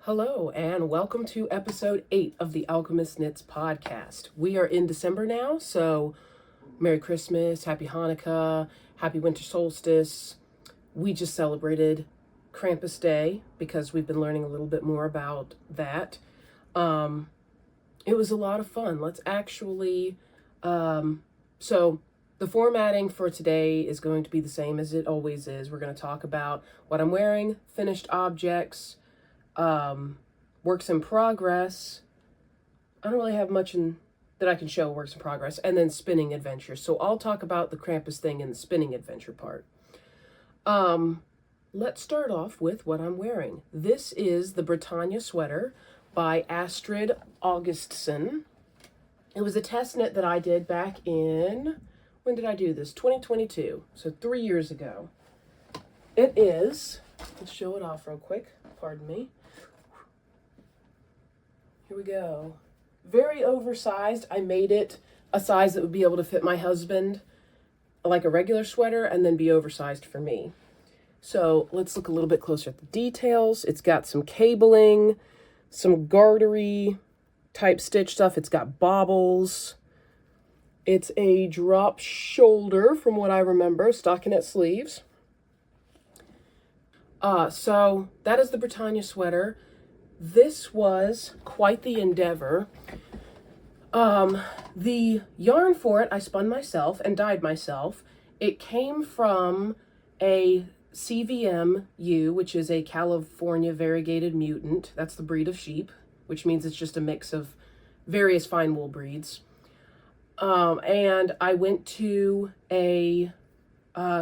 Hello, and welcome to episode 8 of the Alchemist Knits podcast. We are in December now, so Merry Christmas, Happy Hanukkah, Happy Winter Solstice. We just celebrated Krampus Day because we've been learning a little bit more about that. It was a lot of fun. Let's actually, so the formatting for today is going to be the same as it always is. We're going to talk about what I'm wearing, finished objects, works in progress. I don't really have much that I can show works in progress, and then spinning adventures. So I'll talk about the Krampus thing in the spinning adventure part. Let's start off with what I'm wearing. This is the Britannia sweater by Astrid Augustson. It was a test knit that I did back in, when did I do this? 2022, so 3 years ago. It is, let's show it off real quick, pardon me. Here we go. Very oversized. I made it a size that would be able to fit my husband, like a regular sweater, and then be oversized for me. So let's look a little bit closer at the details. It's got some cabling, some gartery type stitch stuff. It's got bobbles. It's a drop shoulder from what I remember, stockinette sleeves. So that is the Britannia sweater. This was quite the endeavor. The yarn for it, I spun myself and dyed myself. It came from a CVMU, which is a California variegated mutant. That's the breed of sheep, which means it's just a mix of various fine wool breeds. And I went to a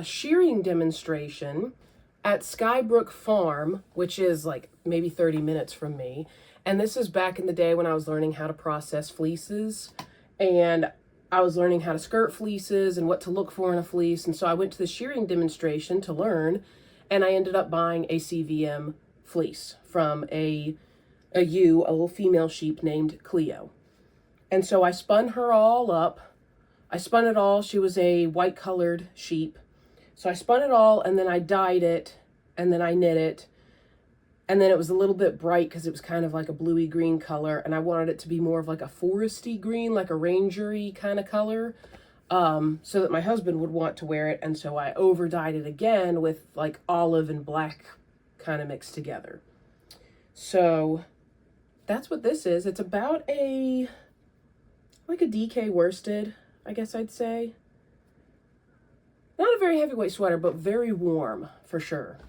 shearing demonstration at Skybrook Farm, which is like maybe 30 minutes from me. And this is back in the day when I was learning how to process fleeces, and I was learning how to skirt fleeces and what to look for in a fleece. And so I went to the shearing demonstration to learn, and I ended up buying a CVM fleece from a little female sheep named Cleo. And so I spun her all up. I spun it all. She was a white colored sheep. So I spun it all, and then I dyed it, and then I knit it. And then it was a little bit bright because it was kind of like a bluey green color, and I wanted it to be more of like a foresty green, like a rangery kind of color, so that my husband would want to wear it. And so I over dyed it again with like olive and black kind of mixed together. So that's what this is. It's about like a DK worsted, I guess I'd say. Not a very heavyweight sweater, but very warm for sure.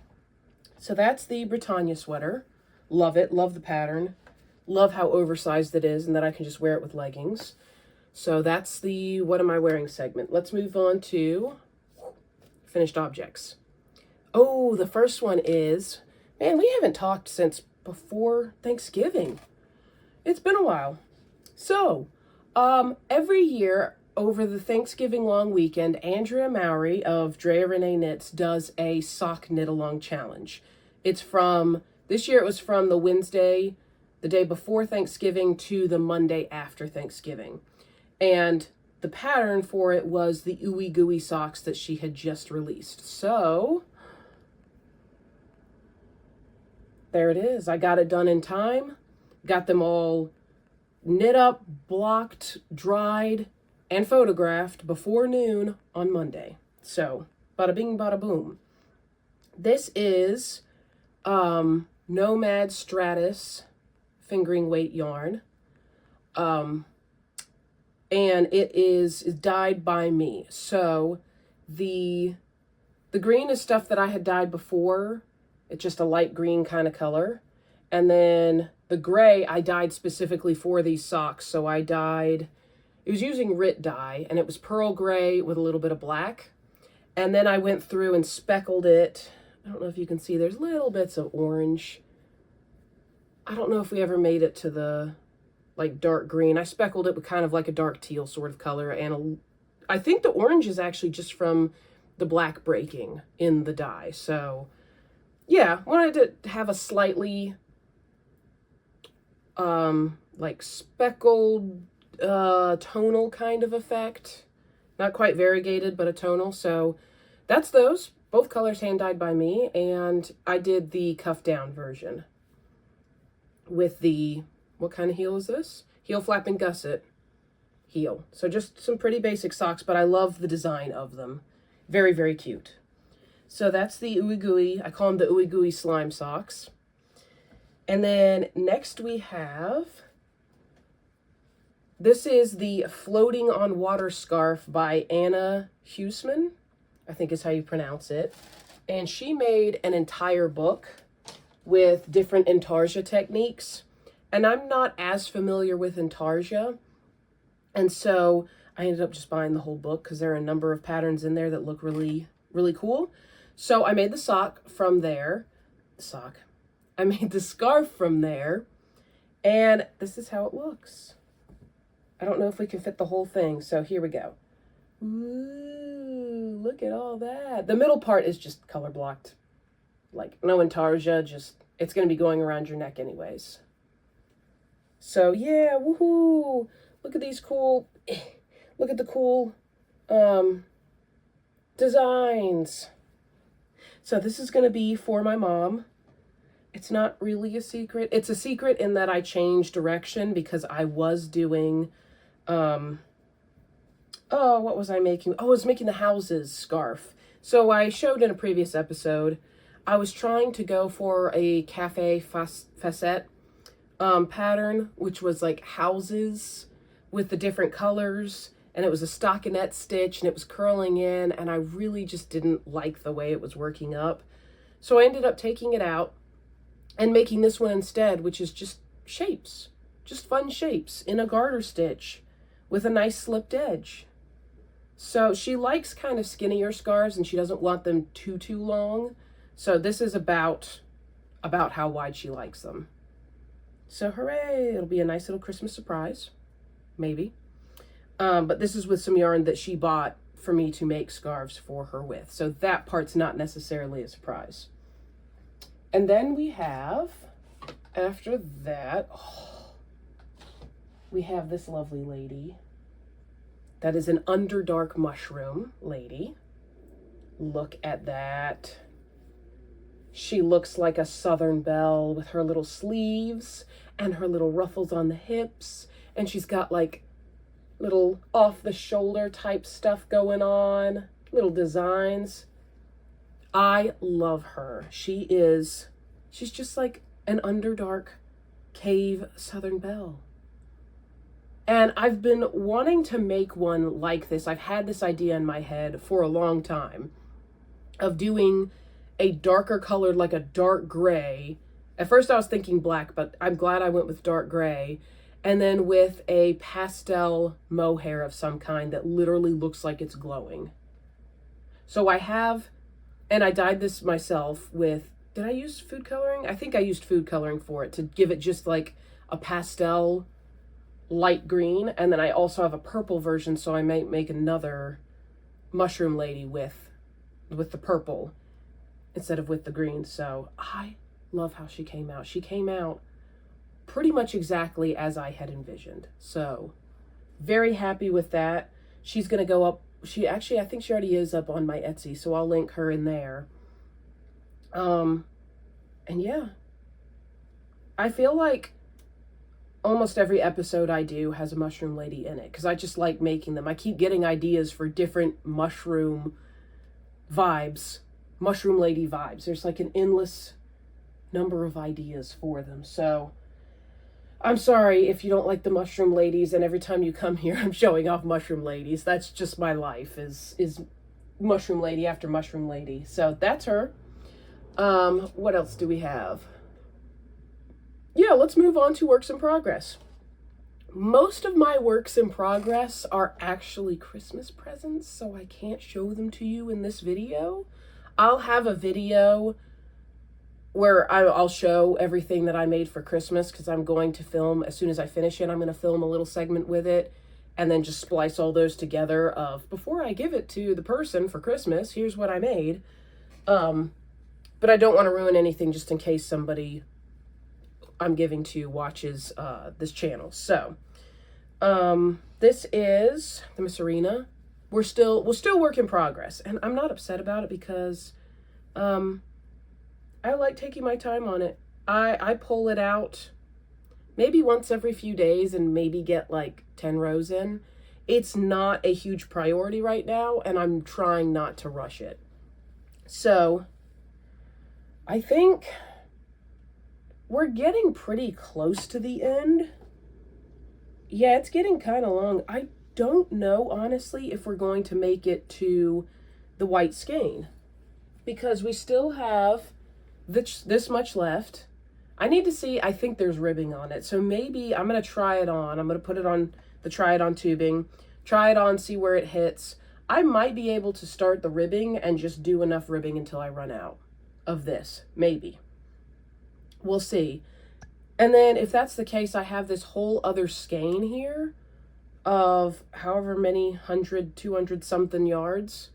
So that's the Britannia sweater. Love it. Love the pattern. Love how oversized it is and that I can just wear it with leggings. So that's the what am I wearing segment. Let's move on to finished objects. Oh, the first one is, man, we haven't talked since before Thanksgiving. It's been a while. So, every year over the Thanksgiving long weekend, Andrea Mowry of Drea Renee Knits does a sock knit along challenge. It's from, this year it was from the Wednesday, the day before Thanksgiving to the Monday after Thanksgiving. And the pattern for it was the ooey gooey socks that she had just released. So there it is. I got it done in time. Got them all knit up, blocked, dried, and photographed before noon on Monday. So, bada bing, bada boom. This is Nomad Stratus fingering weight yarn. And it is dyed by me. So, the green is stuff that I had dyed before. It's just a light green kind of color. And then the gray I dyed specifically for these socks. So I dyed, it was using RIT dye, and it was pearl gray with a little bit of black. And then I went through and speckled it. I don't know if you can see, there's little bits of orange. I don't know if we ever made it to the like dark green. I speckled it with kind of like a dark teal sort of color. And I think the orange is actually just from the black breaking in the dye. So yeah, wanted to have a slightly like speckled tonal kind of effect. Not quite variegated, but a tonal. So that's those. Both colors hand dyed by me, and I did the cuff down version. with the, what kind of heel is this? Heel flap and gusset heel. So just some pretty basic socks, but I love the design of them. Very, very cute. So that's the Ooey Gooey. I call them the Ooey Gooey slime socks. And then next we have, this is the Floating on Water Scarf by Anna Huesman, I think is how you pronounce it. And she made an entire book with different intarsia techniques. And I'm not as familiar with intarsia. And so I ended up just buying the whole book because there are a number of patterns in there that look really, really cool. So I made the sock from there. I made the scarf from there. And this is how it looks. I don't know if we can fit the whole thing. So here we go. Ooh, look at all that. The middle part is just color blocked. Like no intarsia, just, it's going to be going around your neck anyways. So yeah, woohoo. Look at these cool, look at the cool designs. So this is going to be for my mom. It's not really a secret. It's a secret in that I changed direction because I was doing, what was I making? Oh, I was making the houses scarf. So I showed in a previous episode, I was trying to go for a cafe facette pattern, which was like houses with the different colors, and it was a stockinette stitch and it was curling in, and I really just didn't like the way it was working up. So I ended up taking it out and making this one instead, which is just shapes, just fun shapes in a garter stitch with a nice slipped edge. So she likes kind of skinnier scarves and she doesn't want them too long. So this is about how wide she likes them. So hooray, it'll be a nice little Christmas surprise, maybe. But this is with some yarn that she bought for me to make scarves for her with. So that part's not necessarily a surprise. And then we have, after that, we have this lovely lady. That is an Underdark mushroom lady. Look at that. She looks like a Southern belle with her little sleeves and her little ruffles on the hips. And she's got like little off the shoulder type stuff going on, little designs. I love her. She's just like an Underdark cave Southern belle. And I've been wanting to make one like this. I've had this idea in my head for a long time of doing a darker color, like a dark gray. At first I was thinking black, but I'm glad I went with dark gray. And then with a pastel mohair of some kind that literally looks like it's glowing. So I have, and I dyed this myself with, did I use food coloring? I think I used food coloring for it to give it just like a pastel light green. And then I also have a purple version, so I might make another mushroom lady with the purple instead of with the green. So I love how she came out. She came out pretty much exactly as I had envisioned. So very happy with that. She's going to go up. I think she already is up on my Etsy, so I'll link her in there. And yeah, I feel like almost every episode I do has a mushroom lady in it because I just like making them. I keep getting ideas for different mushroom vibes, mushroom lady vibes. There's like an endless number of ideas for them. So I'm sorry if you don't like the mushroom ladies, and every time you come here I'm showing off mushroom ladies. That's just my life, is mushroom lady after mushroom lady. So that's her. What else do we have? Yeah, let's move on to works in progress. Most of my works in progress are actually Christmas presents, so I can't show them to you in this video. I'll have a video where I'll show everything that I made for Christmas, because I'm going to film, as soon as I finish it, I'm going to film a little segment with it and then just splice all those together of, before I give it to the person for Christmas, here's what I made. But I don't want to ruin anything just in case somebody I'm giving to watches this channel. So this is the Miss Arena. We're still work in progress, and I'm not upset about it because I like taking my time on it. I pull it out maybe once every few days and maybe get like 10 rows in. It's not a huge priority right now, and I'm trying not to rush it. So I think we're getting pretty close to the end. Yeah, it's getting kind of long. I don't know, honestly, if we're going to make it to the white skein, because we still have this much left. I need to see, I think there's ribbing on it. So maybe I'm going to try it on. I'm going to put it on the try it on tubing, try it on, see where it hits. I might be able to start the ribbing and just do enough ribbing until I run out of this. Maybe. We'll see. And then if that's the case, I have this whole other skein here of however many 100, 200 something yards.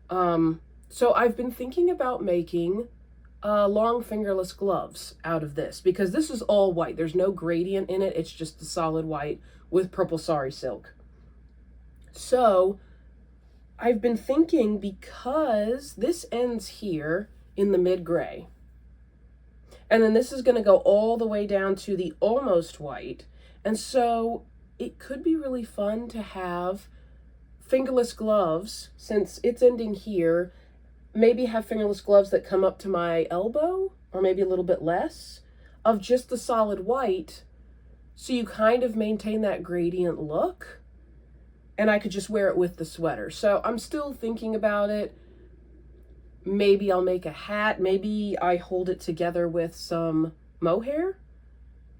So I've been thinking about making long fingerless gloves out of this, because this is all white. There's no gradient in it. It's just the solid white with purple sari silk. So I've been thinking, because this ends here in the mid gray, and then this is going to go all the way down to the almost white. And so it could be really fun to have fingerless gloves, since it's ending here. Maybe have fingerless gloves that come up to my elbow, or maybe a little bit less, of just the solid white, so you kind of maintain that gradient look, and I could just wear it with the sweater. So I'm still thinking about it. Maybe I'll make a hat. Maybe I hold it together with some mohair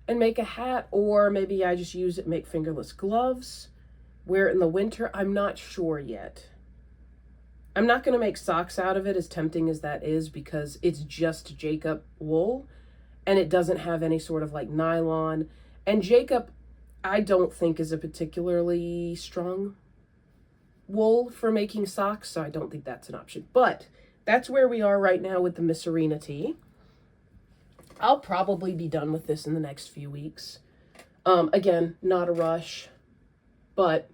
and make a hat, or maybe I just use it, make fingerless gloves, wear it in the winter. I'm not sure yet. I'm not going to make socks out of it, as tempting as that is, because it's just Jacob wool and it doesn't have any sort of like nylon. And Jacob, I don't think, is a particularly strong wool for making socks, so I don't think that's an option. But that's where we are right now with the Miss Arena tee. I'll probably be done with this in the next few weeks. Again, not a rush, but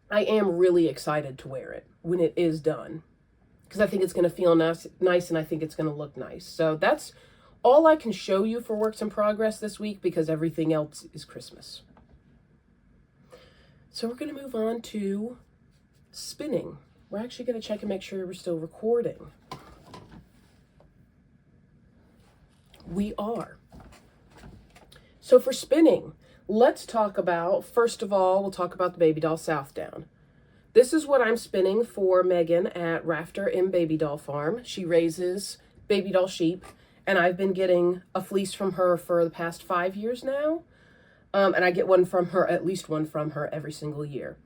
I am really excited to wear it when it is done, because I think it's going to feel nice, and I think it's going to look nice. So that's all I can show you for works in progress this week, because everything else is Christmas. So we're going to move on to spinning. We're actually going to check and make sure we're still recording. We are. So for spinning, let's talk about, first of all, we'll talk about the Baby Doll South Down. This is what I'm spinning for Megan at Rafter in Baby Doll Farm. She raises baby doll sheep, and I've been getting a fleece from her for the past 5 years now. And I get one from her, at least one from her every single year.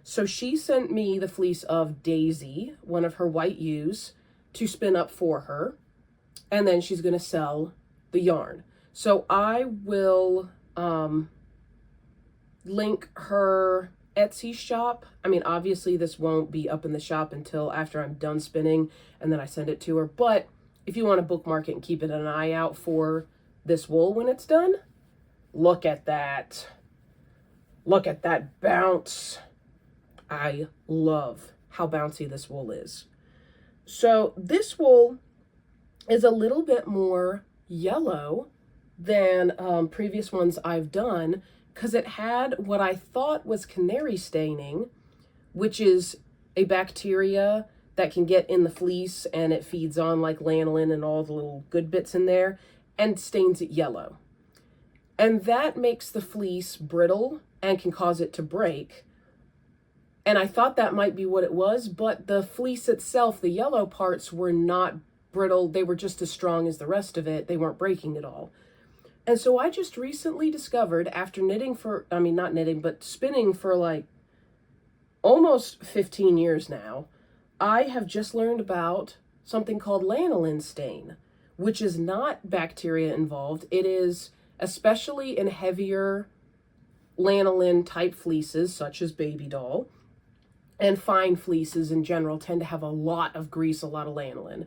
So she sent me the fleece of Daisy, one of her white ewes, to spin up for her. And then she's going to sell the yarn. So I will link her Etsy shop. I mean, obviously this won't be up in the shop until after I'm done spinning and then I send it to her. But if you want to bookmark it and keep an eye out for this wool when it's done, look at that. Look at that bounce. I love how bouncy this wool is. So this wool is a little bit more yellow than previous ones I've done, because it had what I thought was canary staining, which is a bacteria that can get in the fleece, and it feeds on like lanolin and all the little good bits in there and stains it yellow. And that makes the fleece brittle and can cause it to break. And I thought that might be what it was, but the fleece itself, the yellow parts, were not brittle. They were just as strong as the rest of it. They weren't breaking at all. And so I just recently discovered, after knitting for, I mean, not knitting, but spinning for like almost 15 years now, I have just learned about something called lanolin stain, which is not bacteria involved. It is, especially in heavier lanolin type fleeces, such as baby doll, and fine fleeces in general tend to have a lot of grease, a lot of lanolin.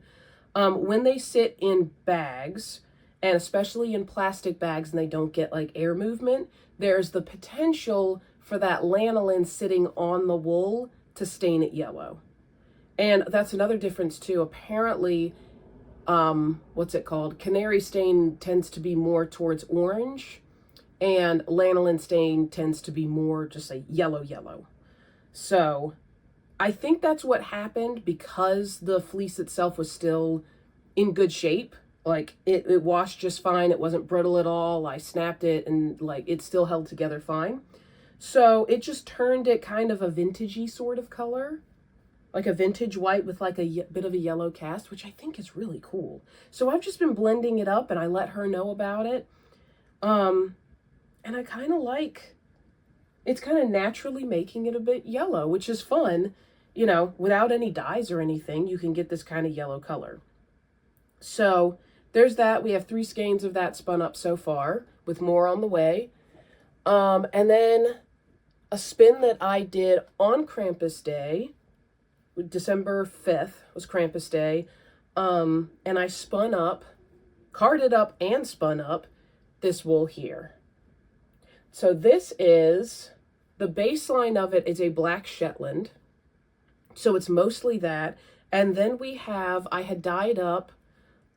When they sit in bags, and especially in plastic bags, and they don't get like air movement, there's the potential for that lanolin sitting on the wool to stain it yellow. And that's another difference too. Apparently, what's it called? Canary stain tends to be more towards orange, and lanolin stain tends to be more just a yellow. So I think that's what happened because the fleece itself was still in good shape. Like it washed just fine. It wasn't brittle at all. I snapped it and like it still held together fine. So it just turned it kind of a vintagey sort of color, like a vintage white with like a bit of a yellow cast, which I think is really cool. So I've just been blending it up and I let her know about it. And I kind of like, it's kind of naturally making it a bit yellow, which is fun. You know, without any dyes or anything, you can get this kind of yellow color. So there's that. We have 3 skeins of that spun up so far, with more on the way. And then a spin that I did on Krampus Day, December 5th was Krampus Day, and I spun up, carded up and spun up this wool here. So this is, the baseline of it is a black Shetland. So it's mostly that. And then we have, I had dyed up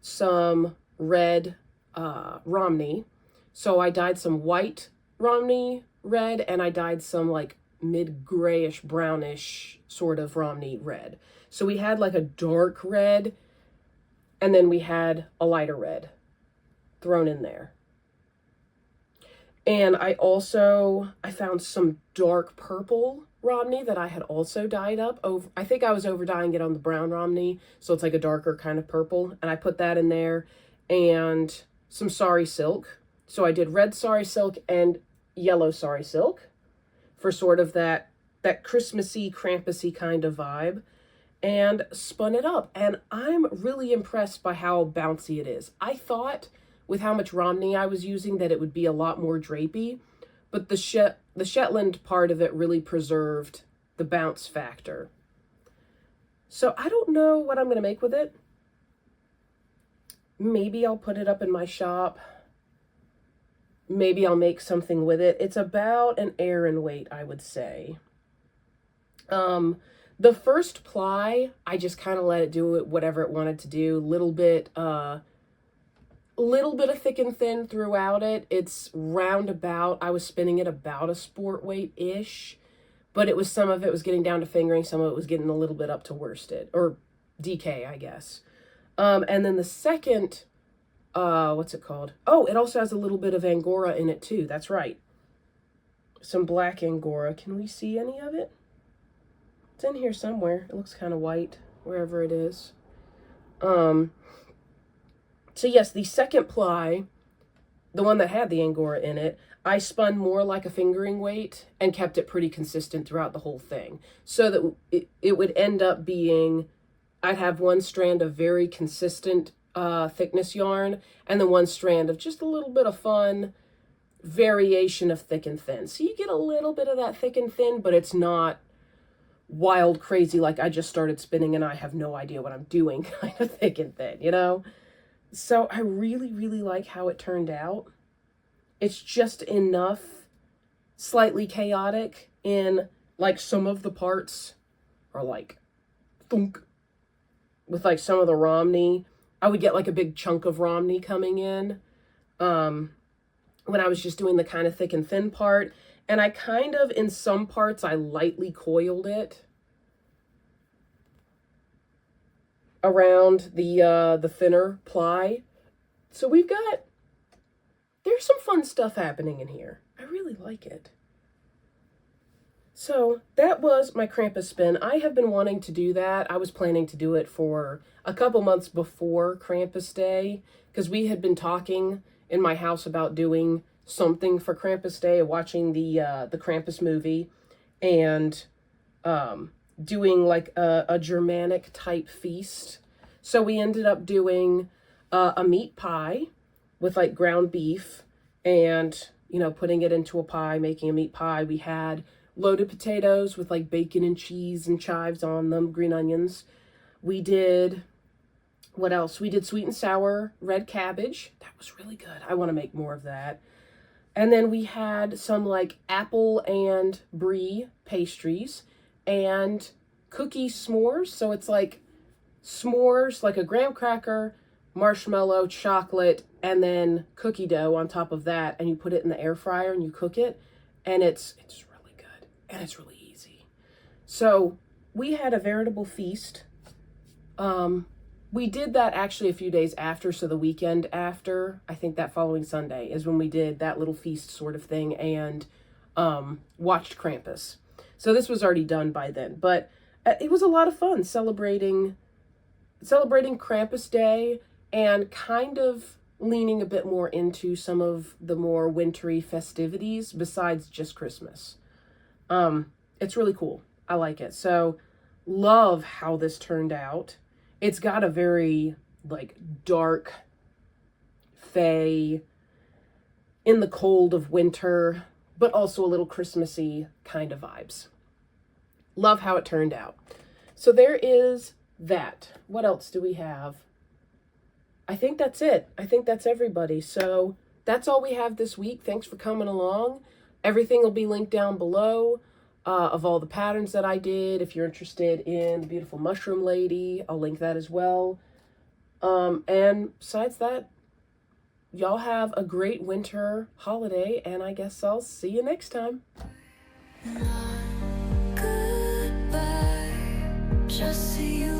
some red Romney. So I dyed some white Romney red, and I dyed some like mid-grayish, brownish sort of Romney red. So we had like a dark red, and then we had a lighter red thrown in there. And I found some dark purple Romney that I had also dyed up. I think I was over dyeing it on the brown Romney, so it's like a darker kind of purple. And I put that in there, and some sari silk. So I did red sari silk and yellow sari silk for sort of that Christmassy, Krampusy kind of vibe, and spun it up. And I'm really impressed by how bouncy it is. I thought with how much Romney I was using that it would be a lot more drapey, but the Shetland part of it really preserved the bounce factor. So I don't know what I'm going to make with it. Maybe I'll put it up in my shop. Maybe I'll make something with it. It's about an Aran weight, I would say. The first ply, I just kind of let it do whatever it wanted to do. Little bit of thick and thin throughout it. It's roundabout. I was spinning it about a sport weight-ish, but some of it was getting down to fingering. Some of it was getting a little bit up to worsted, or DK, I guess. And then the second, what's it called? Oh, it also has a little bit of Angora in it too. That's right. Some black Angora. Can we see any of it? It's in here somewhere. It looks kind of white, wherever it is. So yes, the second ply, the one that had the Angora in it, I spun more like a fingering weight and kept it pretty consistent throughout the whole thing. So that it would end up being, I'd have one strand of very consistent thickness yarn, and then one strand of just a little bit of fun variation of thick and thin. So you get a little bit of that thick and thin, but it's not wild crazy like I just started spinning and I have no idea what I'm doing kind of thick and thin, you know? So I really, really like how it turned out. It's just enough slightly chaotic in like some of the parts are like thunk. With like some of the Romney, I would get like a big chunk of Romney coming in when I was just doing the kind of thick and thin part. And I kind of, in some parts, I lightly coiled it around the thinner ply. So there's some fun stuff happening in here. I really like it. So that was my Krampus spin. I have been wanting to do that. I was planning to do it for a couple months before Krampus Day, because we had been talking in my house about doing something for Krampus Day, watching the Krampus movie, and doing like a Germanic type feast. So we ended up doing a meat pie with like ground beef and, you know, putting it into a pie, making a meat pie. We had loaded potatoes with like bacon and cheese and chives on them, green onions. We did, what else? We did sweet and sour red cabbage. That was really good. I want to make more of that. And then we had some like apple and brie pastries and cookie s'mores. So it's like s'mores, like a graham cracker marshmallow, chocolate, and then cookie dough on top of that, and you put it in the air fryer and you cook it, and it's really good, and it's really easy. So we had a veritable feast. We did that actually a few days after, so the weekend after, I think that following Sunday is when we did that little feast sort of thing, and watched Krampus. So this was already done by then, but it was a lot of fun celebrating Krampus Day and kind of leaning a bit more into some of the more wintry festivities besides just Christmas. It's really cool. I like it. So love how this turned out. It's got a very like dark, fey, in the cold of winter, but also a little Christmassy kind of vibes. Love how it turned out. So there is that. What else do we have? I think that's it. I think that's everybody. So that's all we have this week. Thanks for coming along. Everything will be linked down below of all the patterns that I did. If you're interested in the beautiful mushroom lady, I'll link that as well. And besides that, y'all have a great winter holiday, and I guess I'll see you next time. Goodbye, just see you.